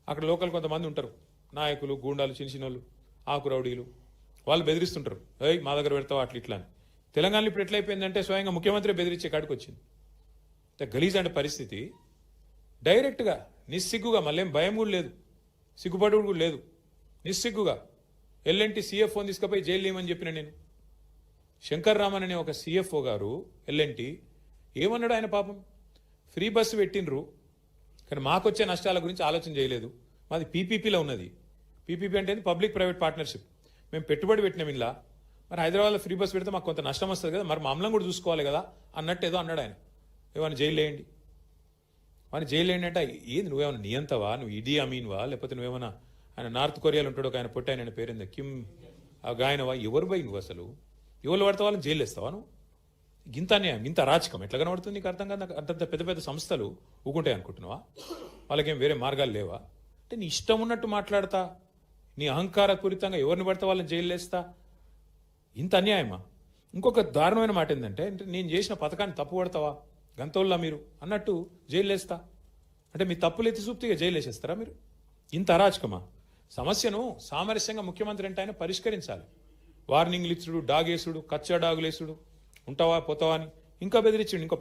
అక్కడ లోకల్ కొంతమంది ఉంటారు, నాయకులు, గూండాలు, చిన్నోళ్ళు, ఆకు రౌడీలు, వాళ్ళు బెదిరిస్తుంటారు, ఏయ్ మా దగ్గర పెడతావు అట్లా ఇట్లా అని. తెలంగాణలో ఇప్పుడు ఎట్లయిపోయిందంటే స్వయంగా ముఖ్యమంత్రి బెదిరించే కాడికి వచ్చింది. గలీజ్ అంటే పరిస్థితి. డైరెక్ట్గా నిస్సిగ్గుగా, మళ్ళేం భయం కూడా లేదు, సిగ్గుపడు కూడా లేదు, నిస్సిగ్గుగా ఎల్ఎన్టీ సిఎఫ్ఓని తీసుకుపోయి జైలు లేమని చెప్పిన నేను. శంకర్ రామన్ అనే ఒక సిఎఫ్ఓ గారు ఎల్ఎన్టీ ఏమన్నాడు ఆయన? పాపం ఫ్రీ బస్సు పెట్టినరు, కానీ మాకొచ్చే నష్టాల గురించి ఆలోచన చేయలేదు. మాది పీపీపీలో ఉన్నది. పీపీపీ అంటే పబ్లిక్ ప్రైవేట్ పార్ట్నర్షిప్. మేము పెట్టుబడి పెట్టినాం ఇలా, మరి హైదరాబాద్లో ఫ్రీ బస్ పెడితే మాకు కొంత నష్టం వస్తుంది కదా, మరి మామూలం కూడా చూసుకోవాలి కదా అన్నట్టు ఏదో అన్నాడు ఆయన. ఏమన్నా జైలు వేయండి, వాడిని జైలు వేయండి అంటే ఏది నువ్వేమన్నా నియంతవా, నువ్వు ఇడీ అమీన్వా, లేకపోతే నువ్వేమన్నా ఆయన నార్త్ కొరియాలో ఉంటాడు ఒక ఆయన పొట్టి ఆయన పేరుందా కిమ్ గాయనవా, ఎవరు పోయి నువ్వు అసలు ఎవరు పడితే వాళ్ళని జైలు వేస్తావా నువ్వు? ఇంత అన్యాయం, ఇంత అరాచకం ఎట్లా కనబడుతుంది నీకు అర్థం కాదు. అంత పెద్ద పెద్ద సంస్థలు ఊకుంటాయి అనుకుంటున్నావా? వాళ్ళకేం వేరే మార్గాలు లేవా? అంటే నీ ఇష్టం ఉన్నట్టు మాట్లాడతా, నీ అహంకారపూరితంగా ఎవరిని పడితే వాళ్ళని జైలు వేస్తా, ఇంత అన్యాయమా? ఇంకొక దారుణమైన మాట ఏంటంటే, నేను చేసిన పథకాన్ని తప్పు పడతావా గంతోళ్ళ మీరు అన్నట్టు జైలు వేస్తా అంటే మీ తప్పులు ఎత్తి చూపుతీగా జైలు వేసేస్తారా మీరు? ఇంత అరాచకమా? సమస్యను సామరస్యంగా ముఖ్యమంత్రి అంటే ఆయన పరిష్కరించాలి. వార్నింగ్లు ఇచ్చుడు, డాగేసుడు, కచ్చా డాగులేసుడు, ఉంటావా పోతావా అని ఇంకా బెదిరించుడు. ఇంకో